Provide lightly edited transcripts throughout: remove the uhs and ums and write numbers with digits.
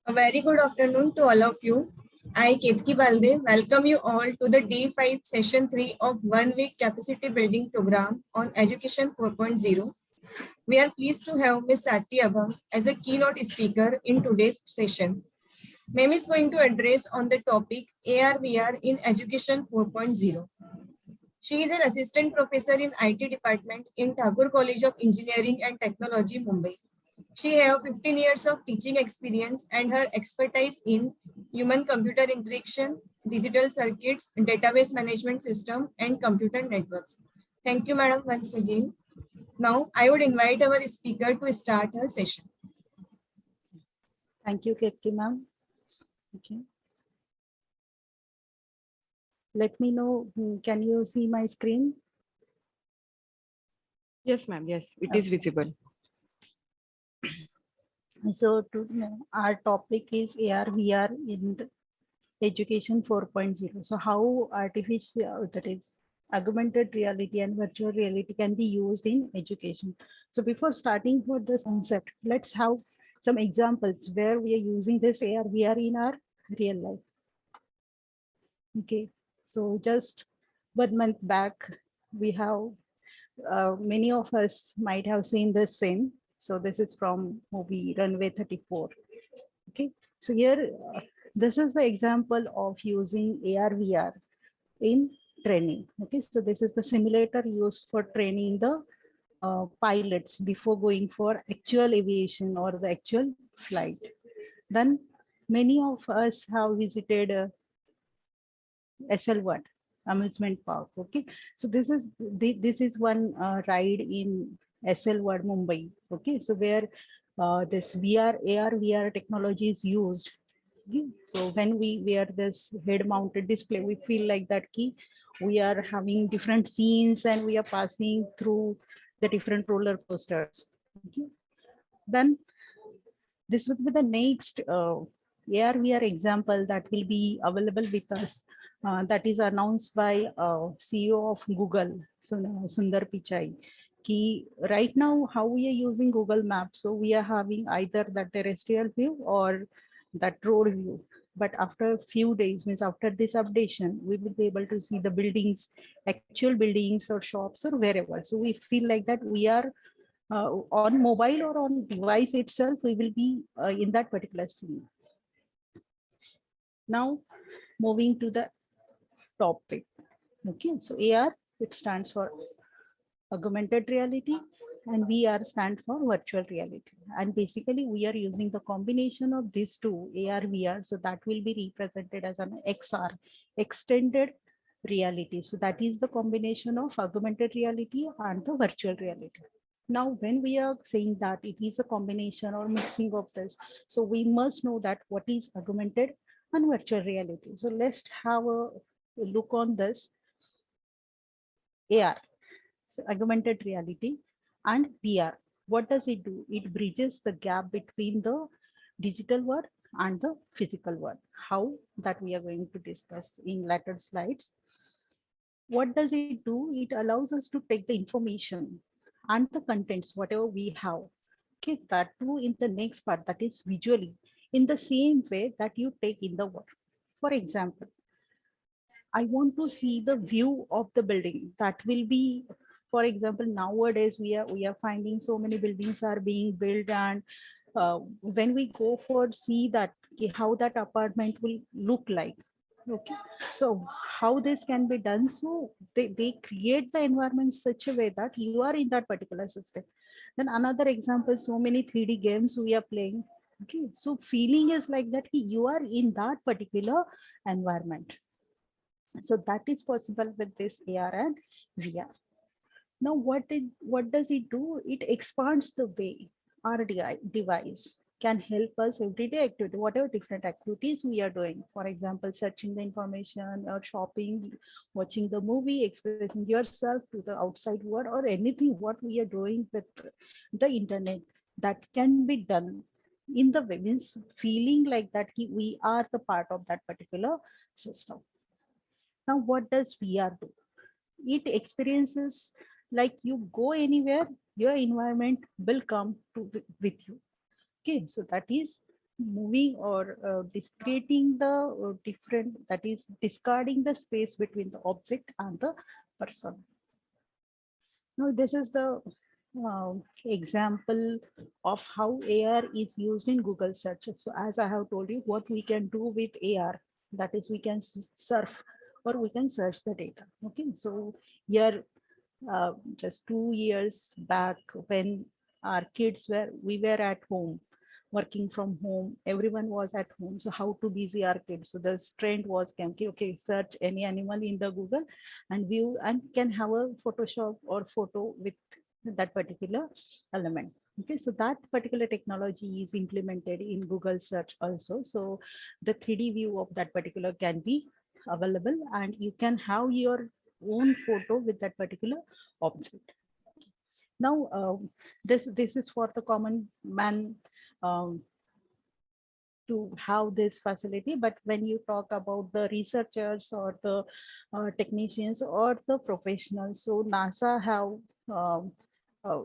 A very good afternoon to all of you. I, Ketki Balde, welcome you all to the Day 5 Session 3 of 1 week capacity building program on Education 4.0. We are pleased to have Ms. Sati Abham as a keynote speaker in today's session. Ma'am is going to address on the topic AR/VR in Education 4.0. She is an assistant professor in IT department in Thakur College of Engineering and Technology, Mumbai. She has 15 years of teaching experience and her expertise in human-computer interaction, digital circuits, database management system, and computer networks. Thank you, madam, once again. Now, I would invite our speaker to start her session. Thank you, Ketki ma'am. Okay. Let me know, can you see my screen? Yes, ma'am. Yes, it is visible. So our topic is AR/VR in the education 4.0. So how artificial, that is augmented reality and virtual reality, can be used in education. So before starting for this concept, let's have some examples where we are using this AR/VR in our real life. Okay, so just 1 month back, we have many of us might have seen this scene. So this is from movie Runway 34. Okay, so here this is the example of using AR/VR in training. Okay, so this is the simulator used for training the pilots before going for actual aviation or the actual flight. Then many of us have visited SL1 amusement park. Okay, so this is one ride in SL1 Mumbai. Okay, so where this AR/VR technology is used. Okay? So when we wear this head mounted display, we feel like that we are having different scenes and we are passing through the different roller coasters. Okay? Then this would be the next AR/VR example that will be available with us. That is announced by CEO of Google, Sundar Pichai. Right now, how we are using Google Maps, so we are having either the terrestrial view or that road view. But after a few days, means after this updation, we will be able to see the buildings, actual buildings or shops or wherever. So we feel like that we are on mobile or on device itself, we will be in that particular scene. Now, moving to the topic. Okay, so AR, it stands for augmented reality, and VR stands for virtual reality. And basically, we are using the combination of these two, AR/VR, so that will be represented as an XR, extended reality. So that is the combination of augmented reality and the virtual reality. Now, when we are saying that it is a combination or mixing of this, so we must know that what is augmented and virtual reality. So let's have a look on this. AR, so augmented reality, and VR. What does it do? It bridges the gap between the digital world and the physical world. How? That we are going to discuss in later slides. What does it do? It allows us to take the information and the contents, whatever we have, okay, that too in the next part, that is visually, in the same way that you take in the world. For example, I want to see the view of the building. That will be, for example, nowadays we are finding so many buildings are being built, and when we go for see that, okay, how that apartment will look like. Okay, so how this can be done? So they create the environment such a way that you are in that particular system. Then another example, so many 3D games we are playing. Okay, so feeling is like that you are in that particular environment. So that is possible with this AR and VR. Now, what does it do? It expands the way our device can help us everyday activity, whatever different activities we are doing. For example, searching the information or shopping, watching the movie, expressing yourself to the outside world, or anything what we are doing with the internet, that can be done in the way, means feeling like that we are the part of that particular system. Now, what does VR do? It experiences like you go anywhere, your environment will come with you. Okay, so that is moving or discreting the different, that is discarding the space between the object and the person. Now this is the example of how AR is used in Google search. So as I have told you, what we can do with AR, that is we can surf or we can search the data. Okay, so here just 2 years back, when our kids were, we were at home, working from home, everyone was at home. So how to busy our kids? So the trend was came, okay, search any animal in the Google and view and can have a Photoshop or photo with that particular element. Okay, so that particular technology is implemented in Google search also. So the 3D view of that particular can be available and you can have your own photo with that particular object. Now, this is for the common man um, to have this facility, but when you talk about the researchers or the technicians or the professionals, so NASA have um, uh,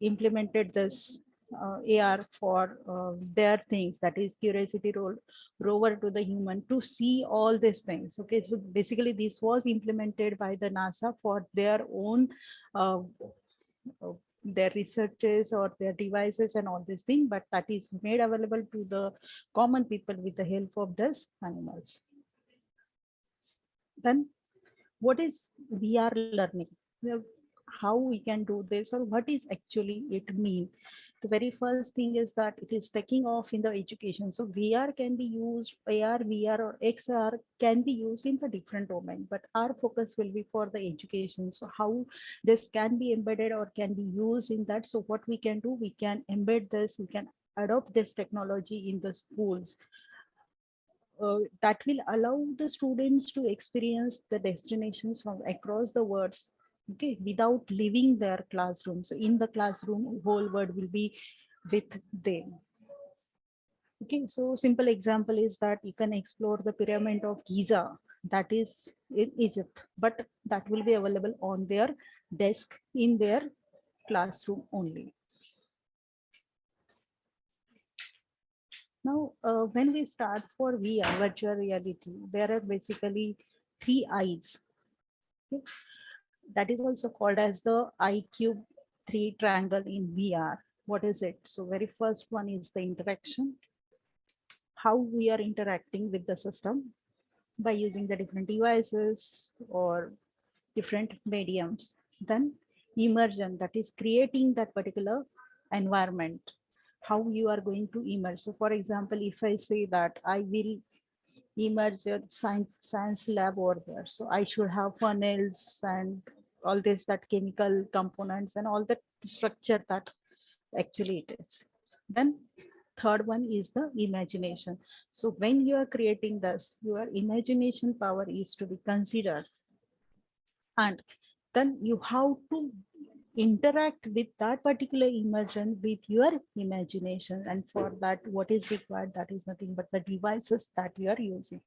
implemented this AR for their things, that is curiosity rover to the human to see all these things. Okay, so basically this was implemented by the NASA for their own uh, their researches or their devices and all these things, but that is made available to the common people with the help of these animals. Then what is VR learning? How we can do this, or what is actually it mean? The very first thing is that it is taking off in the education. So VR can be used, AR, VR or XR can be used in the different domain, but our focus will be for the education. So how this can be embedded or can be used in that. So what we can do, we can embed this, we can adopt this technology in the schools. That will allow the students to experience the destinations from across the world, okay, without leaving their classroom. So in the classroom, whole world will be with them. Okay, so simple example is that you can explore the pyramid of Giza, that is in Egypt, but that will be available on their desk in their classroom only. Now, when we start for VR, virtual reality, there are basically 3 eyes. Okay? That is also called as the IQ 3 triangle in VR. What is it? So very first one is the interaction, how we are interacting with the system by using the different devices or different mediums. Then immersion, that is creating that particular environment, how you are going to immerse. So for example, if I say that I will immerse your science lab over there, so I should have funnels and all this, that chemical components and all that structure that actually it is. Then third one is the imagination. So when you are creating this, your imagination power is to be considered, and then you have to interact with that particular immersion with your imagination, and for that what is required, that is nothing but the devices that you are using.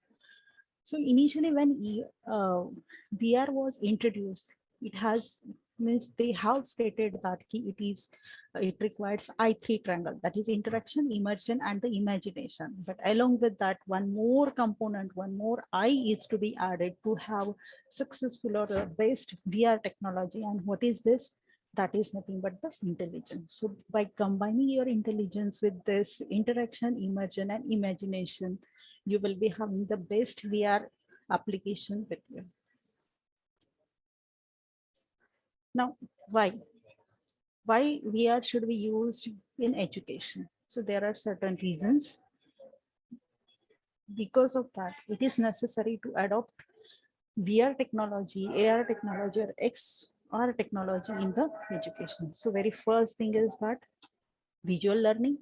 So initially when VR was introduced, it has means they have stated that it is it requires I3 triangle, that is interaction, immersion and the imagination. But along with that, one more component, one more I is to be added to have successful or best VR technology. And what is this? That is nothing but the intelligence. So by combining your intelligence with this interaction, immersion and imagination, you will be having the best VR application with you. Now, why? Why VR should be used in education? So there are certain reasons. Because of that, it is necessary to adopt VR technology, AR technology, or XR technology in the education. So very first thing is that visual learning.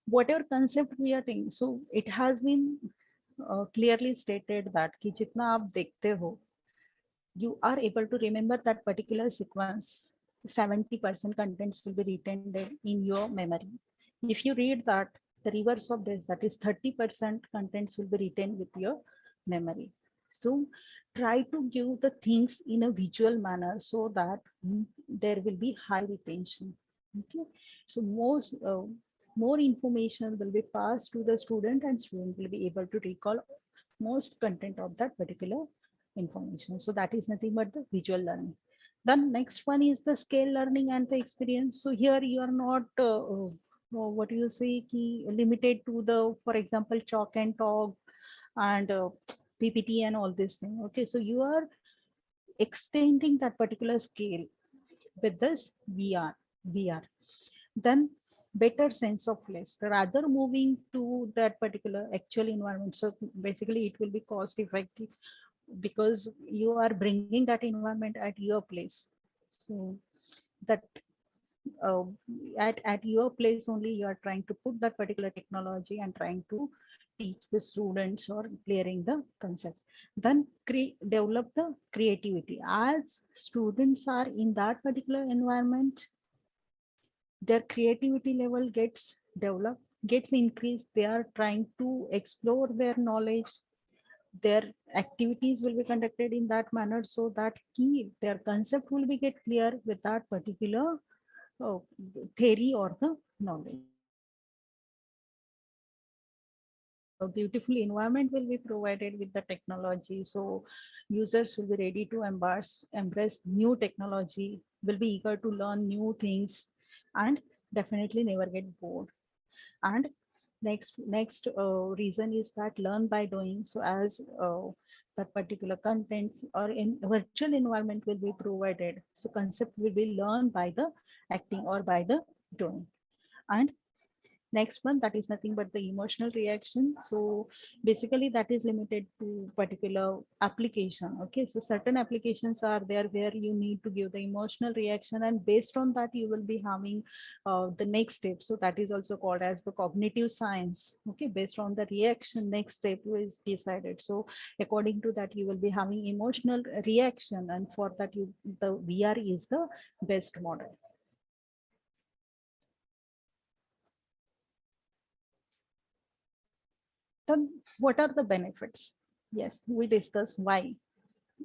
Whatever concept we are taking, so it has been clearly stated that कि जितना आप देखते हो, you are able to remember that particular sequence. 70% contents will be retained in your memory. If you read that, the reverse of this, that is 30% contents will be retained with your memory. So try to give the things in a visual manner so that there will be high retention. Okay, so more information will be passed to the student, and student will be able to recall most content of that particular information. So that is nothing but the visual learning. Then next one is the scale learning and the experience. So here you are not what you say key limited to the, for example, chalk and talk and PPT and all this thing. Okay, so you are extending that particular scale with this VR. Then better sense of place rather moving to that particular actual environment. So basically it will be cost effective because you are bringing that environment at your place. So that uh, at your place only you are trying to put that particular technology and trying to teach the students or clearing the concept. Then develop the creativity as students are in that particular environment, their creativity level gets developed, gets increased. They are trying to explore their knowledge, their activities will be conducted in that manner, so that key their concept will be get clear with that particular uh, theory or the knowledge. A beautiful environment will be provided with the technology, so users will be ready to embrace new technology, will be eager to learn new things, and definitely never get bored. And next reason is that learn by doing. So as that particular contents or in virtual environment will be provided, so concept will be learned by the acting or by the doing. And next one, that is nothing but the emotional reaction. So basically that is limited to particular application. Okay, so certain applications are there where you need to give the emotional reaction, and based on that you will be having the next step. So that is also called as the cognitive science. Okay, based on the reaction, next step is decided. So according to that you will be having emotional reaction, and for that the VR is the best model. Then what are the benefits? Yes, we discussed why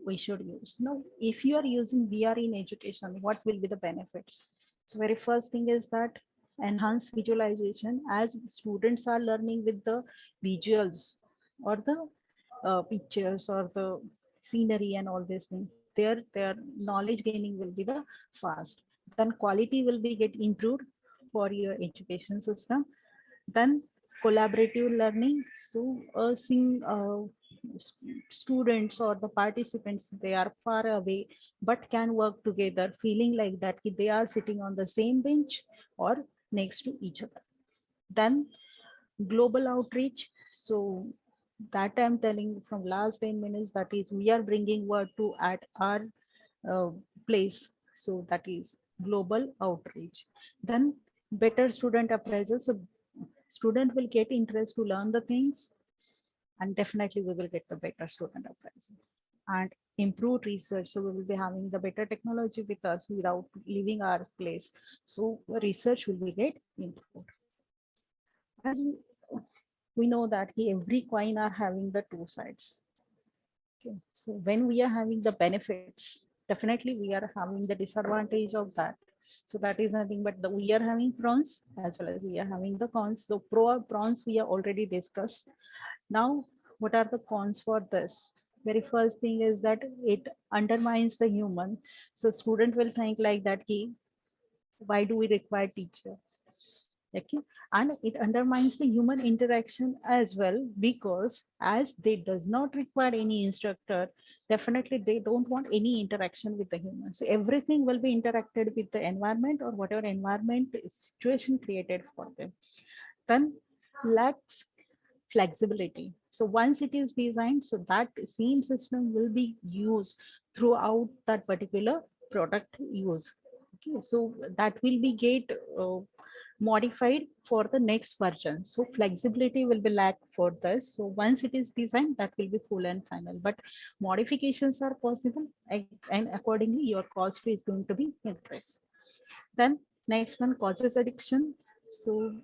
we should use. Now, if you are using VR in education, what will be the benefits? So very first thing is that enhanced visualization, as students are learning with the visuals or the pictures or the scenery and all these things, their knowledge gaining will be the fast. Then quality will be get improved for your education system. Then collaborative learning. So seeing students or the participants, they are far away but can work together, feeling like that they are sitting on the same bench or next to each other. Then global outreach. So that I'm telling from last 10 minutes, that is we are bringing word to at our uh, place. So that is global outreach. Then better student appraisal. So student will get interest to learn the things, and definitely we will get the better student appraisal. And improved research. So we will be having the better technology with us without leaving our place. So research will be get improved. As we know that every coin are having the two sides. Okay, so when we are having the benefits, definitely we are having the disadvantage of that. So that is nothing but we are having pros as well as we are having the cons. So pros we are already discussed. Now, what are the cons for this? Very first thing is that it undermines the human. So student will think like that, key, why do we require teacher? Okay, and it undermines the human interaction as well, because as they does not require any instructor, definitely they don't want any interaction with the human. So everything will be interacted with the environment or whatever environment situation created for them. Then lacks flexibility. So once it is designed, so that same system will be used throughout that particular product use. Okay, so that will be get modified for the next version. So flexibility will be lack for this. So once it is designed, that will be full and final, but modifications are possible, and accordingly your cost is going to be increased. Then next one, causes addiction. So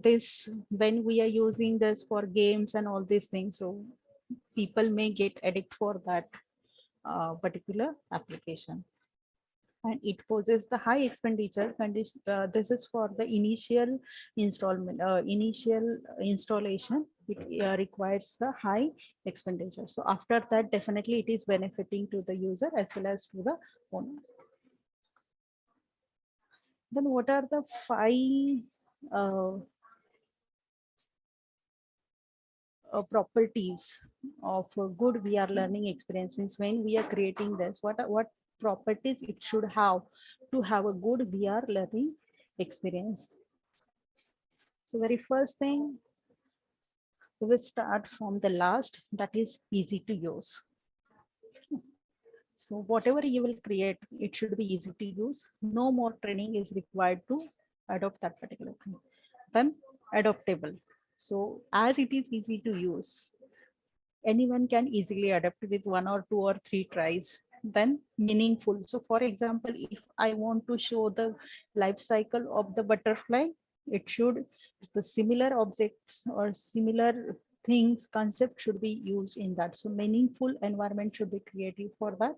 this when we are using this for games and all these things, so people may get addict for that particular application. and it poses the high expenditure condition. This is for the initial initial installation. It requires the high expenditure. So after that, definitely it is benefiting to the user as well as to the owner. Then what are the 5 properties of a good VR learning experience? Means when we are creating this, what properties it should have to have a good VR learning experience? So very first thing, we will start from the last, that is easy to use. So whatever you will create, it should be easy to use. No more training is required to adopt that particular thing. Then adaptable. So as it is easy to use, anyone can easily adapt with 1 or 2 or 3 tries. Then meaningful. So for example, if I want to show the life cycle of the butterfly, it should, the similar objects or similar things, concept should be used in that. So meaningful environment should be created for that.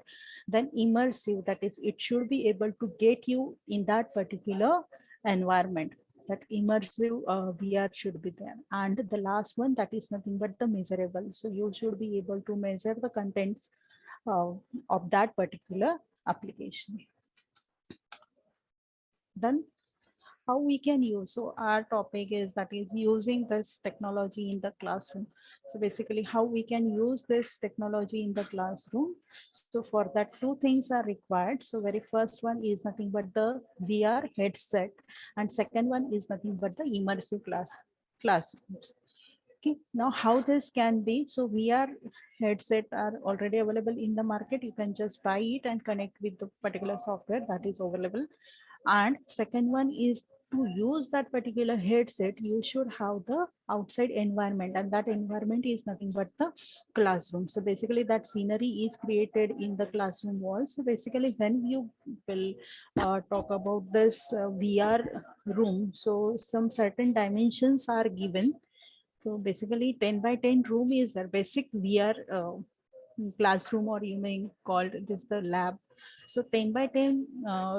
Then immersive, that is, it should be able to get you in that particular environment. That immersive VR should be there. And the last one, that is nothing but the measurable. So you should be able to measure the contents of that particular application. Then how we can use, so our topic is that is using this technology in the classroom. So basically how we can use this technology in the classroom. So for that, 2 things are required. So very first one is nothing but the VR headset, and second one is nothing but the immersive classrooms. Okay, now how this can be, so VR headset are already available in the market. You can just buy it and connect with the particular software that is available. And second one is, to use that particular headset, you should have the outside environment, and that environment is nothing but the classroom. So basically that scenery is created in the classroom walls. So basically when you will talk about this VR room, so some certain dimensions are given. So basically 10 by 10 room is the basic VR classroom, or you may call this the lab. So 10 by 10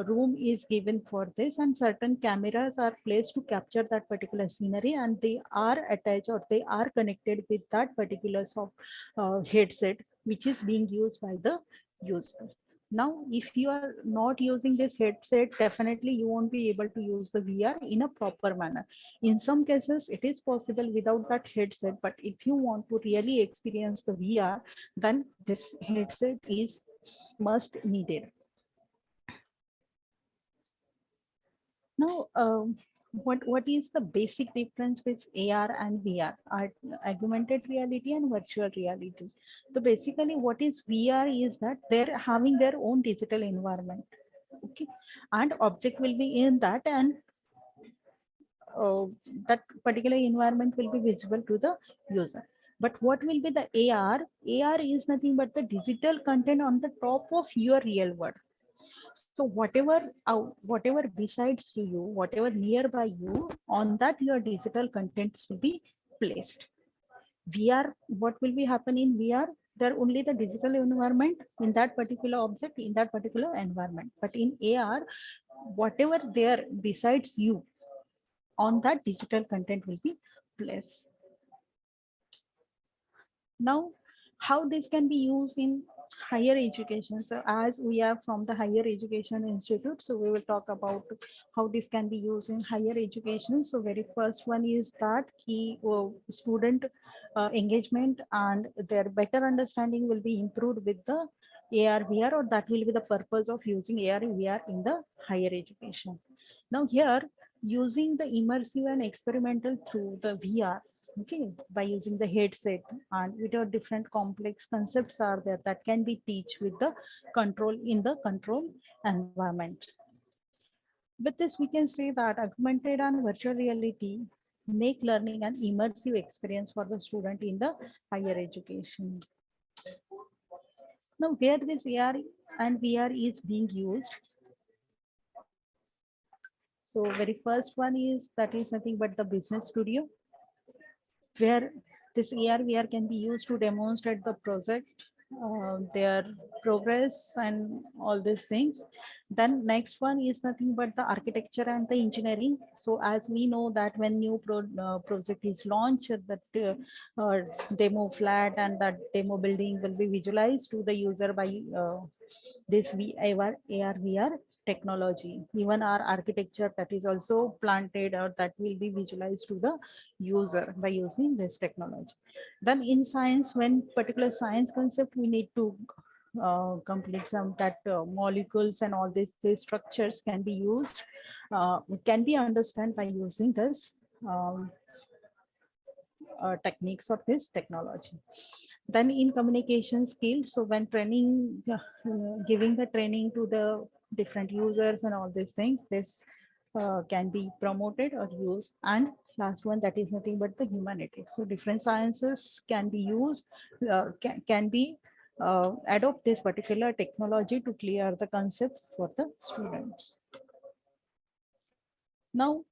room is given for this, and certain cameras are placed to capture that particular scenery, and they are attached or they are connected with that particular headset, which is being used by the user. Now, if you are not using this headset, definitely you won't be able to use the VR in a proper manner. In some cases, it is possible without that headset, but if you want to really experience the VR, then this headset is must needed. Now, what is the basic difference with AR and VR, augmented reality and virtual reality? So basically what is VR is that they're having their own digital environment. Okay, and object will be in that, and that particular environment will be visible to the user. But what will be the AR? AR is nothing but the digital content on the top of your real world. So whatever besides to you, whatever nearby you, on that your digital contents will be placed. VR, what will be happening in VR? There only the digital environment in that particular object, in that particular environment. But in AR, whatever there besides you, on that digital content will be placed. Now, how this can be used in higher education? So as we are from the higher education institute, so we will talk about how this can be used in higher education. So very first one is that key student engagement and their better understanding will be improved with the AR VR, or that will be the purpose of using AR VR in the higher education. Now here, using the immersive and experimental through the VR, okay, by using the headset, and with a different complex concepts are there that can be teach with the control in the control environment. With this, we can say that augmented and virtual reality make learning an immersive experience for the student in the higher education. Now, where this AR and VR is being used. So very first one is that is nothing but the business studio, where this AR VR can be used to demonstrate the project their progress and all these things. Then next one is nothing but the architecture and the engineering. So as we know that when new project is launched, that demo flat and that demo building will be visualized to the user by this AR VR technology. Even our architecture that is also planted or that will be visualized to the user by using this technology. Then in science, when particular science concept, we need to complete some that molecules and all these structures can be used, can be understand by using this techniques of this technology. Then in communication skill, so when training, giving the training to the different users and all these things, this can be promoted or used. And last one, that is nothing but the humanities. So different sciences can be used, can be adopt this particular technology to clear the concept for the students. Now,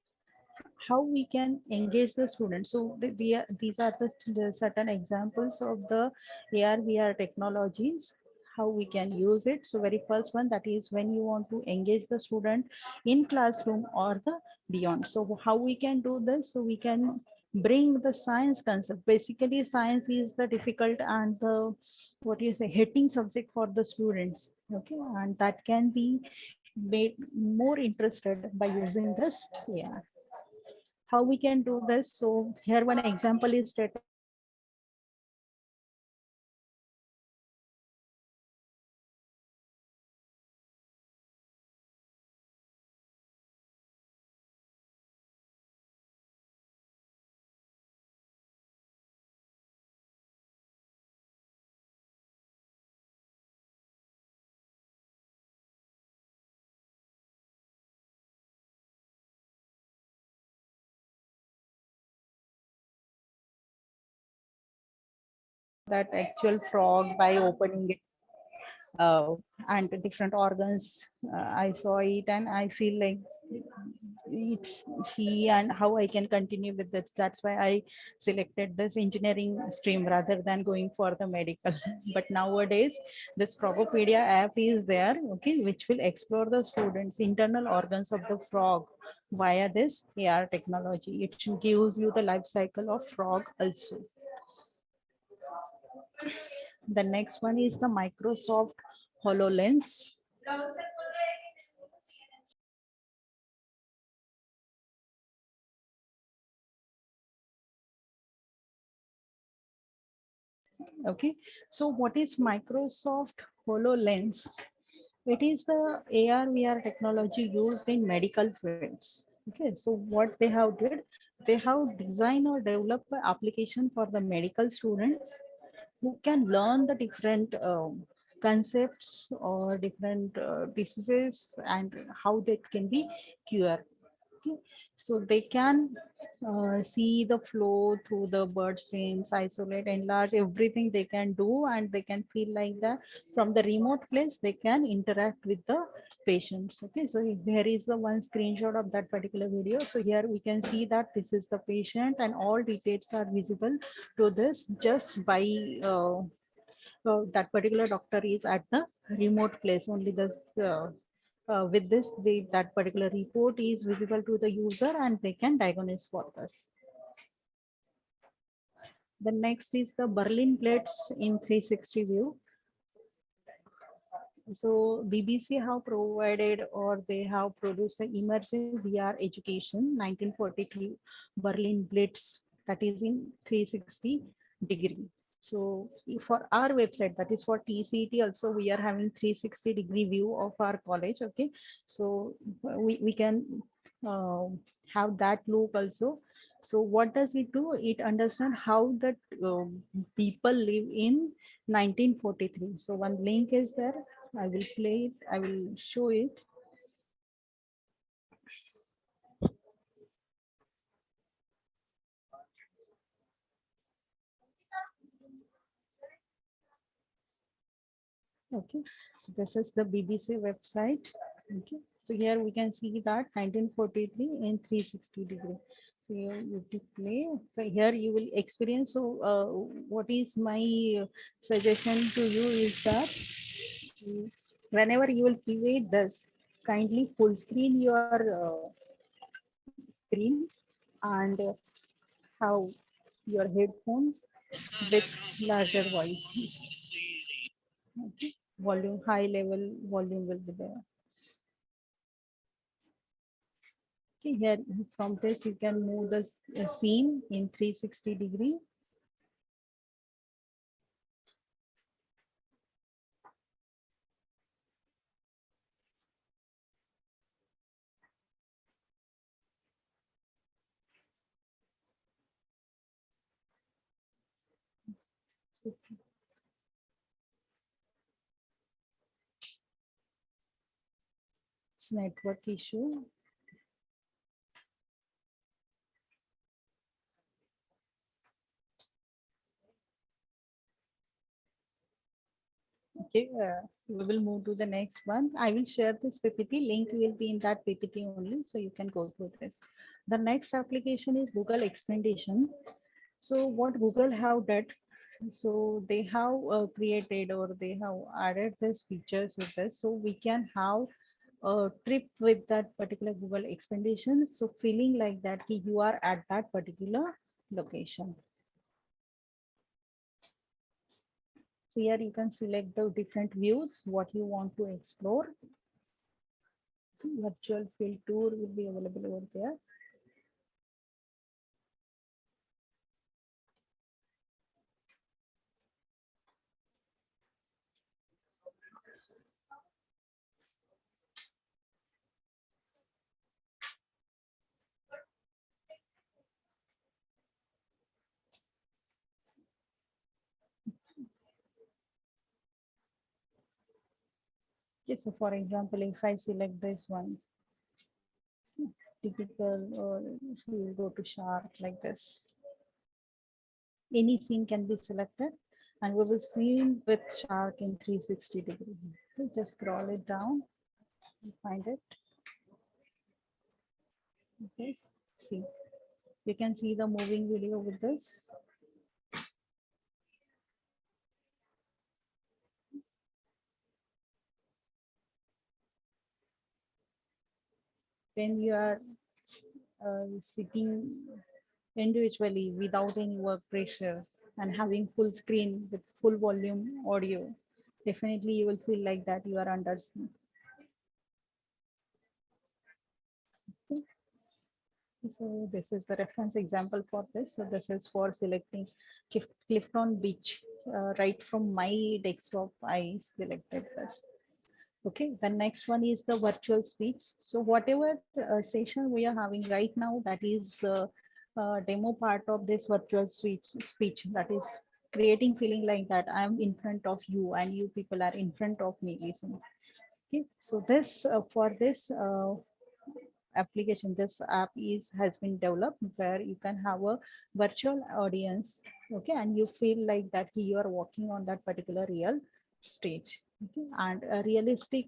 how we can engage the students. So these are the certain examples of the AR VR technologies, how we can use it. So very first one, that is when you want to engage the student in classroom or the beyond. So how we can do this? So we can bring the science concept. Basically science is the difficult and the, what you say, hitting subject for the students, okay, and that can be made more interested by using this AR. How we can do this? So here one example is stated. That actual frog by opening it, uh, and the different organs. I saw it and I feel like it's she, and how I can continue with this. That's why I selected this engineering stream rather than going for the medical. But nowadays, this Frogopedia app is there, okay, which will explore the students' internal organs of the frog via this AR technology. It gives you the life cycle of frog also. The next one is the Microsoft HoloLens. Okay, so what is Microsoft HoloLens? It is the AR VR technology used in medical fields. Okay, so what they have did, they have designed or developed an application for the medical students who can learn the different concepts or different diseases and how they can be cured. Okay. So they can see the flow through the bird streams, isolate, enlarge everything they can do, and they can feel like that from the remote place they can interact with the patients. Okay, so there is the one screenshot of that particular video. So here we can see that this is the patient and all details are visible to this just by that particular doctor is at the remote place. Only this with this that particular report is visible to the user and they can diagnose for us. The next is the Berlin plates in 360 view. So BBC have provided or they have produced the emerging VR education 1943 Berlin Blitz, that is in 360 degree. So for our website, that is for TCT also, we are having 360-degree view of our college. Okay, so we can have that look also. So what does it do? It understand how that people live in 1943. So one link is there. I will play it. I will show it. Okay, so this is the BBC website. Okay, so here we can see that 1943 in 360 degree. So here you to play. So here you will experience. So what is my suggestion to you is that whenever you will create this, kindly full screen your screen and have your headphones with larger voice. Okay. Volume, high level volume will be there. Okay, here from this you can move the scene in 360 degree. It's network issue. Okay, we will move to the next one. I will share this PPT. Link will be in that PPT only, so you can go through this. The next application is Google Experimentation. So what Google have done, so they have created or they have added these features with this, so we can have a trip with that particular Google Expedition. So feeling like that you are at that particular location. So here you can select the different views, what you want to explore. Virtual field tour will be available over there. Okay, so for example, if I select this one, typical, or we will go to shark like this. Any scene can be selected and we will see with shark in 360 degree. So just scroll it down and find it. Okay, see, you can see the moving video with this. When you are sitting individually without any work pressure and having full screen with full volume audio, definitely you will feel like that you are under. So this is the reference example for this. So this is for selecting Clifton Beach. Right from my desktop, I selected this. Okay, the next one is the virtual speech. So whatever session we are having right now, that is demo part of this virtual speech that is creating feeling like that I'm in front of you and you people are in front of me listening. Okay, so this for this application, this app is has been developed where you can have a virtual audience. Okay, and you feel like that you are walking on that particular real stage. Okay, and a realistic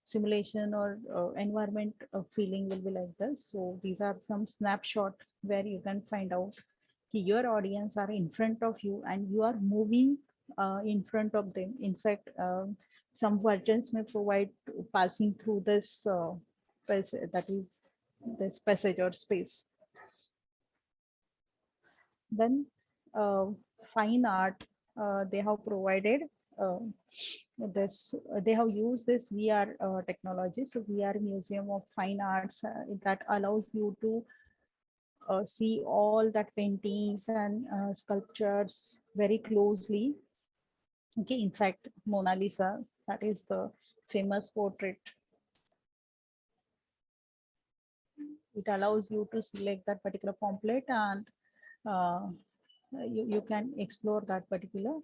simulation or environment feeling will be like this. So these are some snapshot where you can find out your audience are in front of you and you are moving in front of them. In fact, some versions may provide passing through this that is this passage or space. Then fine art, they have provided this, they have used this VR technology. So VR Museum of Fine Arts that allows you to see all that paintings and sculptures very closely. Okay, in fact, Mona Lisa, that is the famous portrait. It allows you to select that particular pamphlet and you can explore that particular.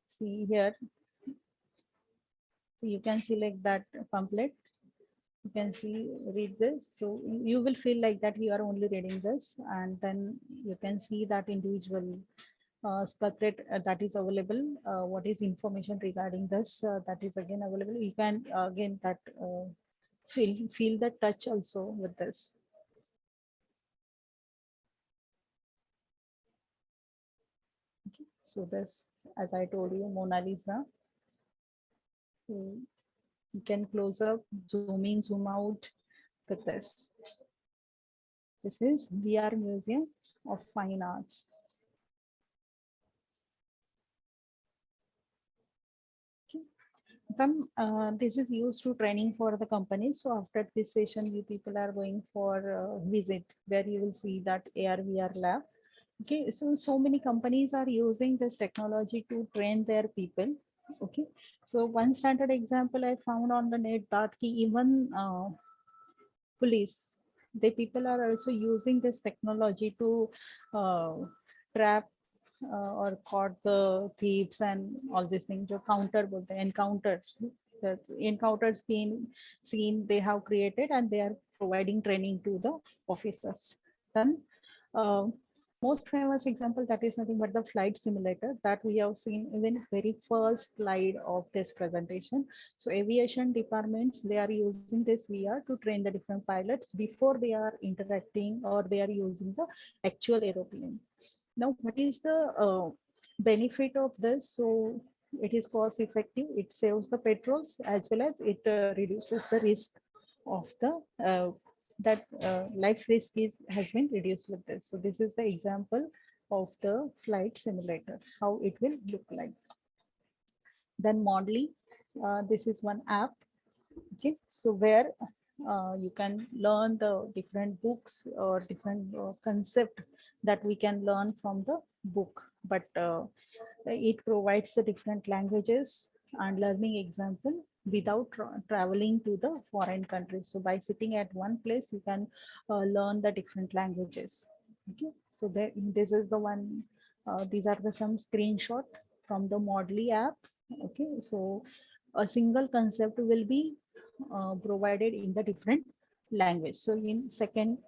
See here, so you can select that pamphlet. You can see, read this. So you will feel like that you are only reading this, and then you can see that individual scripted that is available. What is information regarding this that is again available. You can again that feel the touch also with this. Okay. So this, as I told you, Mona Lisa. So you can close up, zoom in, zoom out with this. This is VR Museum of Fine Arts. Okay. Then this is used to training for the company. So after this session, you people are going for visit where you will see that AR VR lab. Okay, so many companies are using this technology to train their people. Okay, so one standard example I found on the net that even police, the people are also using this technology to uh, trap or caught the thieves and all these things. The counter, the encounters, the encounters scene they have created, and they are providing training to the officers. Then uh, most famous example, that is nothing but the flight simulator that we have seen even very first slide of this presentation. So aviation departments, they are using this VR to train the different pilots before they are interacting or they are using the actual aeroplane. Now, what is the benefit of this? So it is cost effective, it saves the petrols, as well as it reduces the risk of the life risk has been reduced with this. So this is the example of the flight simulator, how it will look like. Then Modly, this is one app. Okay, so where you can learn the different books or different concept that we can learn from the book, but it provides the different languages and learning example without traveling to the foreign countries. So by sitting at one place, you can learn the different languages. Okay, so there, this is the one. These are the some screenshot from the Modly app. Okay, so a single concept will be provided in the different language. So in second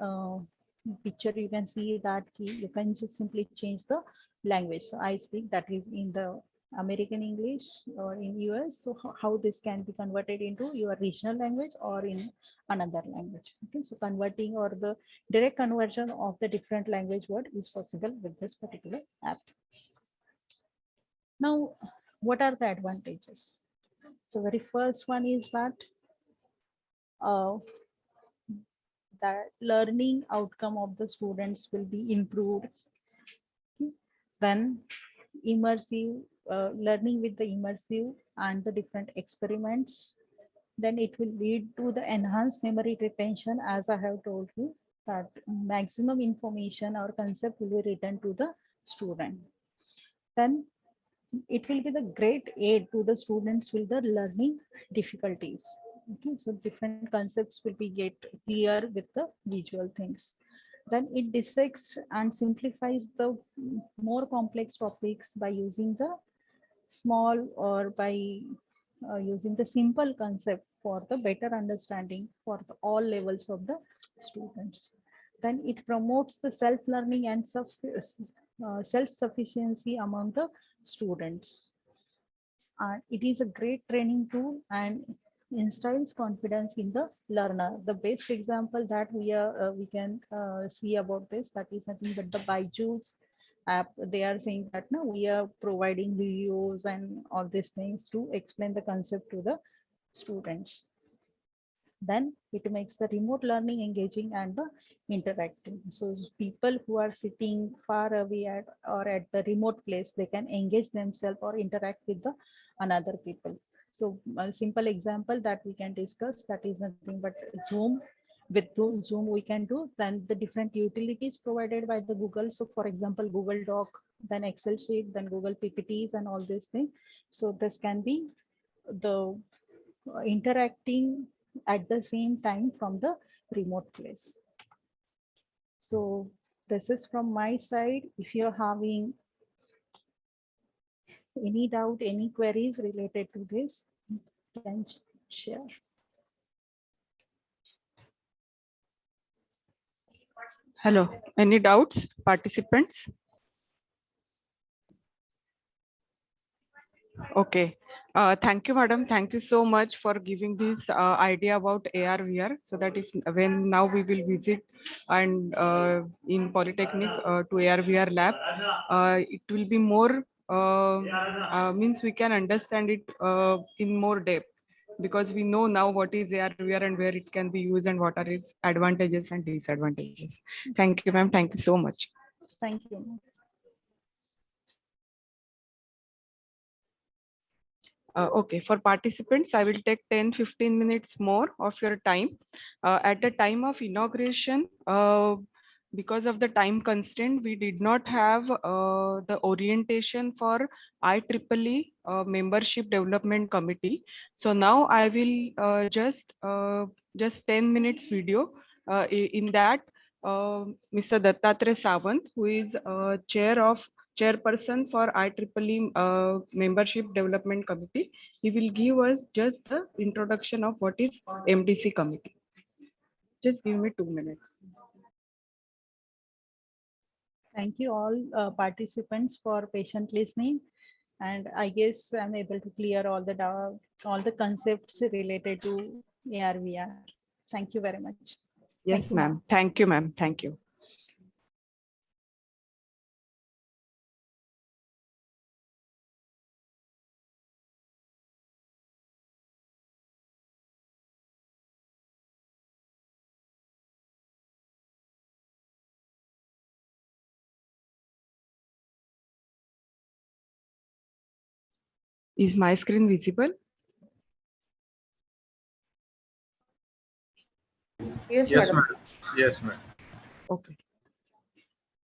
picture, you can see that you can just simply change the language. So I speak that is in the American English or in US. So how this can be converted into your regional language or in another language. Okay, so converting or the direct conversion of the different language word is possible with this particular app. Now, what are the advantages? So very first one is that uh, the learning outcome of the students will be improved. Then immersive learning with the immersive and the different experiments, then it will lead to the enhanced memory retention. As I have told you, that maximum information or concept will be written to the student. Then it will be the great aid to the students with the learning difficulties. Okay, so different concepts will be get clear with the visual things. Then it dissects and simplifies the more complex topics by using the small or by using the simple concept for the better understanding for the all levels of the students. Then it promotes the self-learning and self-sufficiency among the students. It is a great training tool and instills confidence in the learner. The best example that we can see about this, that is nothing but the Byju's app. They are saying that now we are providing videos and all these things to explain the concept to the students. Then it makes the remote learning engaging and the interactive. So people who are sitting far away at or at the remote place, they can engage themselves or interact with the another people. So a simple example that we can discuss, that is nothing but Zoom. With Zoom we can do then the different utilities provided by the Google. So for example, Google Doc, then Excel sheet, then Google PPTs and all these things. So this can be the interacting at the same time from the remote place. So this is from my side. If you're having any doubt, any queries related to this, then share. Hello, any doubts, participants? Okay. Thank you, madam. Thank you so much for giving this idea about AR VR. So that if when now we will visit and in Polytechnic to AR VR lab, it will be more means we can understand it in more depth, because we know now what is AR VR and where it can be used and what are its advantages and disadvantages. Thank you, ma'am. Thank you so much. Thank you. Okay, for participants, I will take 10-15 minutes more of your time. At the time of inauguration, because of the time constraint, we did not have the orientation for IEEE Membership Development Committee. So now I will just 10 minutes video. In that, Mr. Dattatreya Sawant, who is chairperson for IEEE Membership Development Committee. He will give us just the introduction of what is MDC committee. Just give me 2 minutes. Thank you all participants for patient listening. And I guess I'm able to clear all the concepts related to AR/VR. Thank you very much. Yes, ma'am. Thank you, ma'am. Thank you. Is my screen visible? Yes, Yes, madam. ma'am. Yes, ma'am. Okay.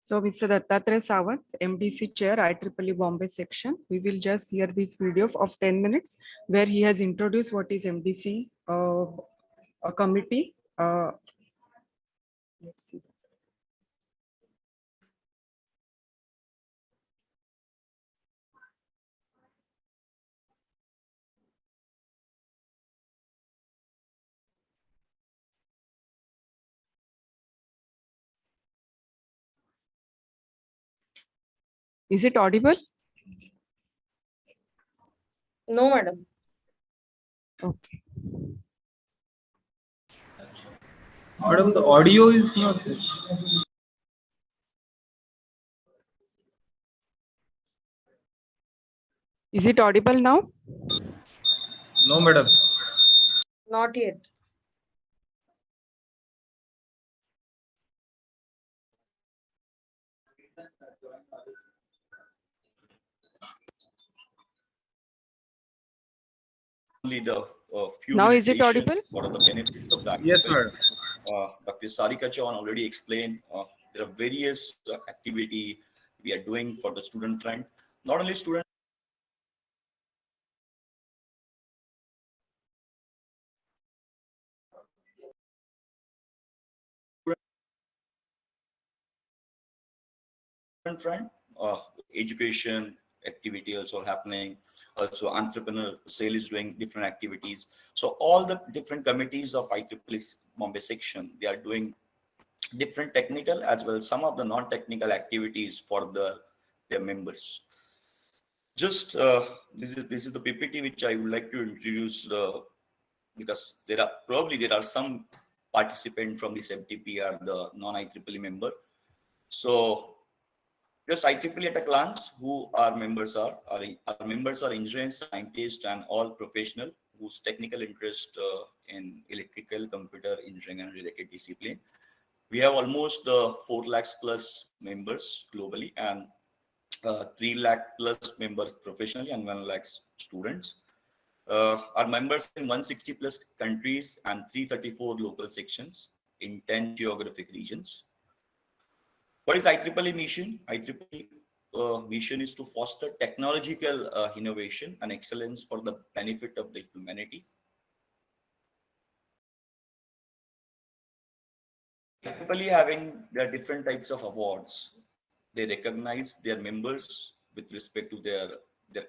So Mr. Dattatreya Sawant, MDC Chair, IEEE Bombay section. We will just hear this video of 10 minutes where he has introduced what is MDC a committee. Let's see. Is it audible? No, madam. Okay. Madam, the audio is not. Is it audible now? No, madam. Not yet. Only the few Now minutes is it session. audible? What are the benefits of that? Yes, madam. Dr. Sarika Chauhan already explained. There are various activity we are doing for the student front. Not only student front, education activity also happening. Also, entrepreneur sale is doing different activities. So all the different committees of IEEE Bombay section, they are doing different technical as well as some of the non-technical activities for their members. Just this is the PPT which I would like to introduce because there are some participants from this MTP are the non-IEEE member. So just IEEE at a glance, who our members are. Our members are engineers, scientists, and all professional whose technical interest in electrical, computer, engineering, and related discipline. We have almost 4 lakhs plus members globally and 3 lakh plus members professionally and 1 lakh students. Our members in 160 plus countries and 334 local sections in 10 geographic regions. What is IEEE mission? IEEE mission is to foster technological innovation and excellence for the benefit of the humanity. IEEE having their different types of awards. They recognize their members with respect to their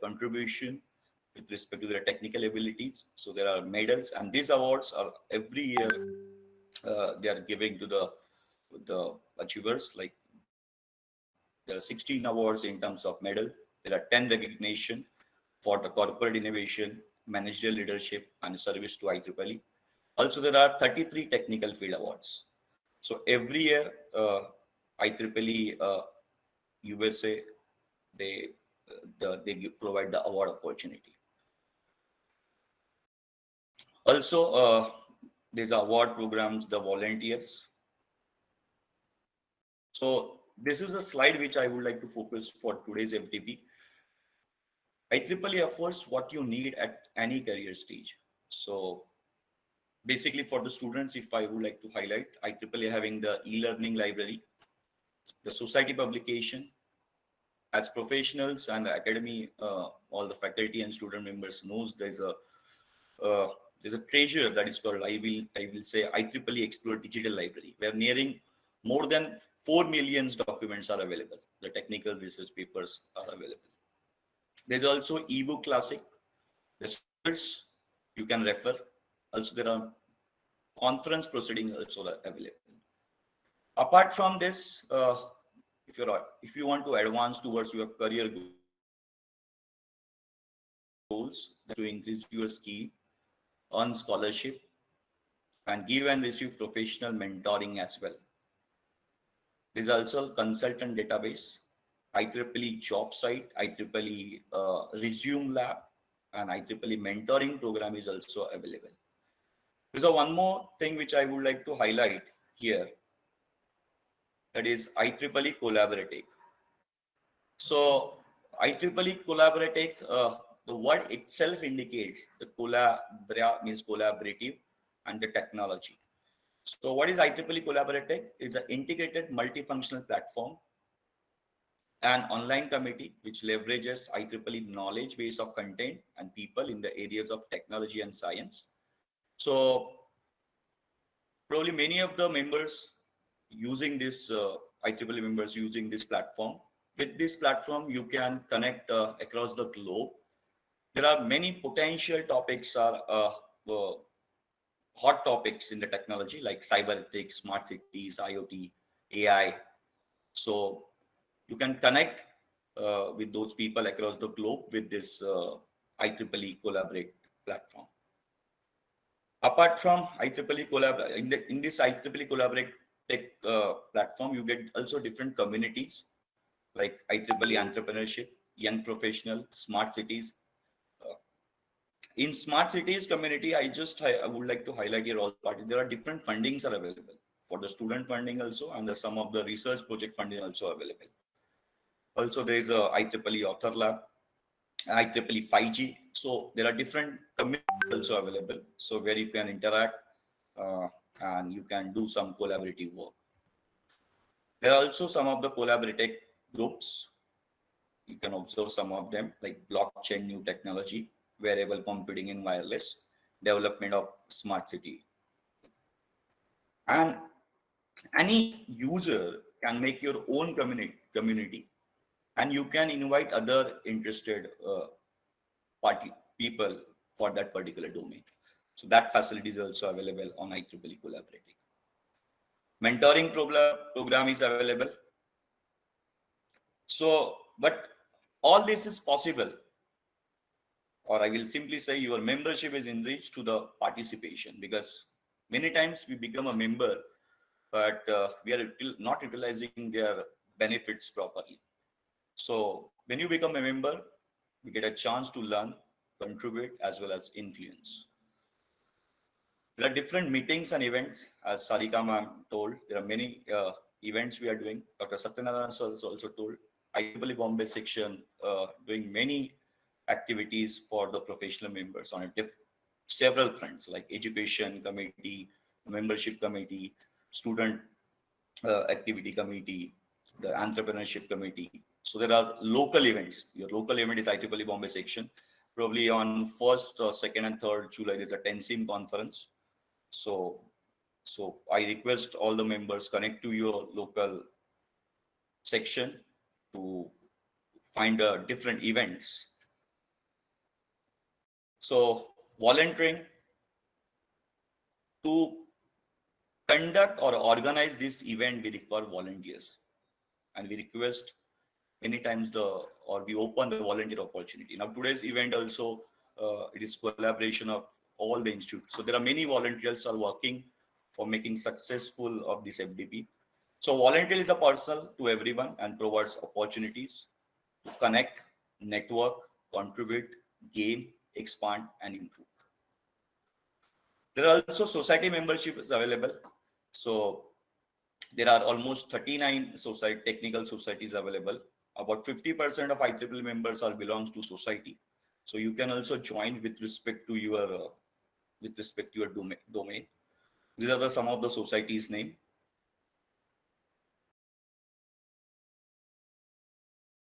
contribution, with respect to their technical abilities. So there are medals, and these awards are every year they are giving to the achievers. Like there are 16 awards in terms of medal. There are 10 recognition. for the corporate innovation, managerial leadership, and service to IEEE. Also, there are 33 technical field awards. So every year, IEEE USA, they provide the award opportunity. Also, there's award programs, the volunteers. So this is a slide which I would like to focus for today's FTP. IEEE offers what you need at any career stage. So basically for the students, if I would like to highlight, IEEE having the e-learning library, the society publication. As professionals and the academy, all the faculty and student members knows there's a treasure that is called, I will say, IEEE Explore Digital Library, where nearing more than 4 million documents are available. The technical research papers are available. There's also ebook classic, the scripts you can refer. Also, there are conference proceedings also available. Apart from this, if you want to advance towards your career goals, to increase your skill, earn scholarship, and give and receive professional mentoring as well. There's also consultant database, IEEE job site, IEEE resume lab, and IEEE mentoring program is also available. There's one more thing which I would like to highlight here, that is IEEE Collaborative. So IEEE Collaborative, the word itself indicates the collabra means collaborative and the technology. So what is IEEE Collaborative? Is an integrated multifunctional platform, an online committee which leverages IEEE knowledge base of content and people in the areas of technology and science. So probably many of the members using this, IEEE members using this platform. With this platform, you can connect across the globe. There are many potential topics hot topics in the technology like cyber ethics, smart cities, IoT, AI. So you can connect with those people across the globe with this IEEE Collaborate platform. Apart from IEEE Collaborate, in this IEEE Collaborate tech platform, you get also different communities like IEEE Entrepreneurship, Young Professional, Smart Cities. In Smart Cities community, I would like to highlight here all parties. There are different fundings are available for the student funding also, and some of the research project funding also available. Also, there is a IEEE Author Lab, IEEE 5G. So there are different communities also available. So where you can interact and you can do some collaborative work. There are also some of the collaborative groups. You can observe some of them like blockchain, new technology, wearable computing and wireless, development of smart city. And any user can make your own community, and you can invite other interested people for that particular domain. So that facility is also available on IEEE Collaborative. Mentoring program is available. So, but all this is possible, or I will simply say your membership is enriched to the participation, because many times we become a member, but we are not utilizing their benefits properly. So when you become a member, you get a chance to learn, contribute, as well as influence. There are different meetings and events, as Sarika ma'am told. There are many events we are doing. Dr. Satyanarayana sir also told. IEEE Bombay section doing many activities for the professional members on several fronts like education committee, membership committee, student activity committee, the entrepreneurship committee. So there are local events. Your local event is IEEE Bombay section. Probably on 1st, 2nd, and 3rd July, there's a 10-SIM conference. So I request all the members connect to your local section to find different events. So volunteering to conduct or organize this event, we require volunteers, and we request many times we open the volunteer opportunity. Now today's event also, it is collaboration of all the institutes. So there are many volunteers are working for making successful of this FDP. So volunteer is a personal to everyone and provides opportunities to connect, network, contribute, gain, expand, and improve. There are also society memberships available. So there are almost 39 technical societies available. About 50% of IEEE members are belongs to society. So you can also join with respect to your domain. These are some of the societies name.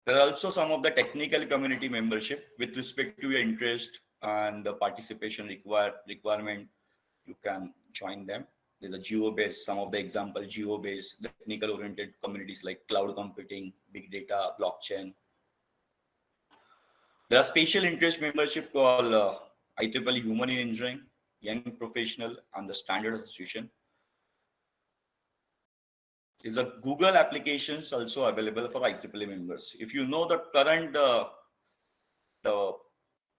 There are also some of the technical community membership with respect to your interest and the participation requirement. You can join them. There's a geo-based, some of the example geo-based technical oriented communities like cloud computing, big data, blockchain. There are special interest membership called IEEE Human in Engineering, Young Professional, and the Standard Association. Is a Google applications also available for IEEE members. If you know the current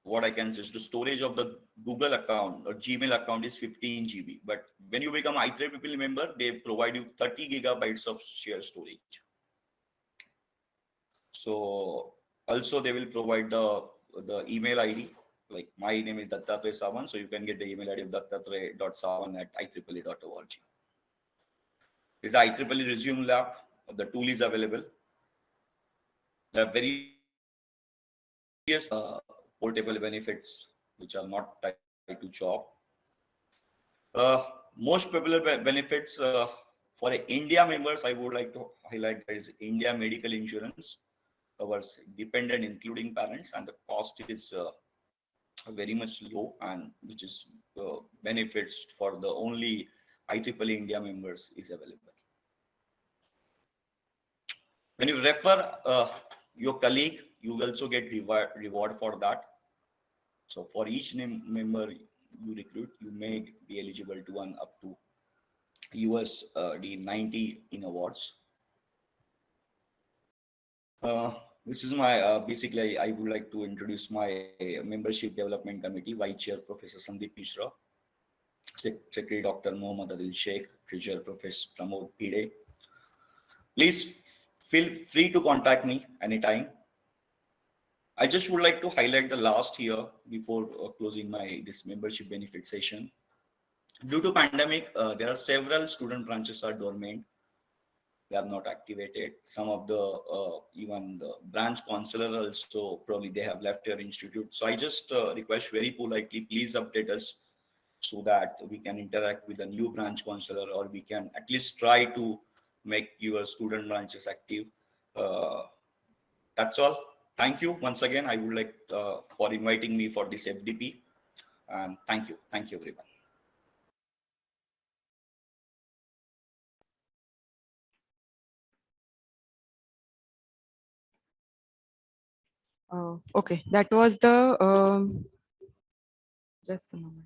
what I can say is the storage of the Google account or Gmail account is 15 GB. But when you become IEEE member, they provide you 30 gigabytes of shared storage. So also they will provide the email ID. Like my name is Dattatreya Sawan, so you can get the email ID of dattatreya.sawan@ieee.org. This is IEEE Resume Lab. The tool is available. There are various portable benefits which are not tied to job. Most popular benefits for India members, I would like to highlight there is India medical insurance covers dependent including parents, and the cost is very much low, and which is benefits for the only IEEE India members is available. When you refer your colleague, you also get reward for that. So for each member you recruit, you may be eligible to earn up to $90 in awards. This is my basically I would like to introduce my membership development committee. Vice Chair Professor Sandeep Mishra, Secretary Dr. Mohammad Adil Sheikh, Treasurer Professor Pramod Pide. Please feel free to contact me anytime. I just would like to highlight the last year before closing this membership benefit session. Due to pandemic, there are several student branches are dormant. They are not activated. Some of the even the branch counselor also probably they have left their institute. So I just request very politely, please update us so that we can interact with the new branch counselor, or we can at least try to make your student branches active. That's all. Thank you once again. I would like for inviting me for this FDP, and thank you everyone. Okay, that was the just a moment.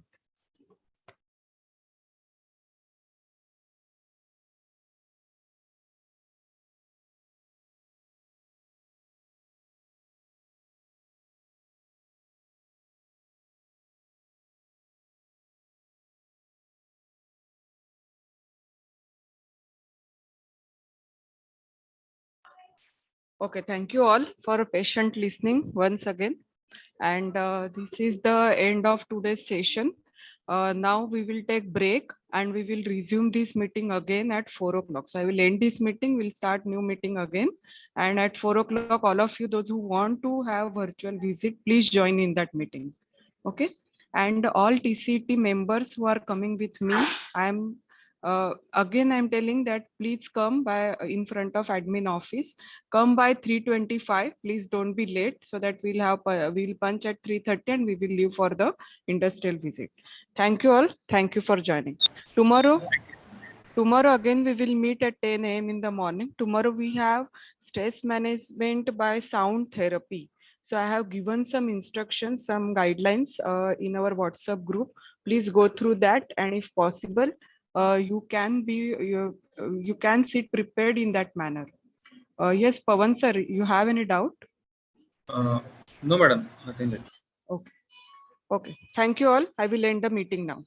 Okay, thank you all for patient listening once again. And this is the end of today's session. Now we will take break and we will resume this meeting again at 4 o'clock. So I will end this meeting, we'll start new meeting again. And at 4 o'clock, all of you, those who want to have virtual visit, please join in that meeting. Okay. And all TCT members who are coming with me, again, I'm telling that please come by in front of admin office. Come by 3:25. Please don't be late, so that we'll punch at 3:30 and we will leave for the industrial visit. Thank you all. Thank you for joining. Tomorrow again we will meet at 10 a.m. in the morning. Tomorrow we have stress management by sound therapy. So I have given some instructions, some guidelines in our WhatsApp group. Please go through that, and if possible, you can sit prepared in that manner. Yes, Pawan sir, you have any doubt? No, madam, nothing like. Okay. Okay. Thank you all. I will end the meeting now.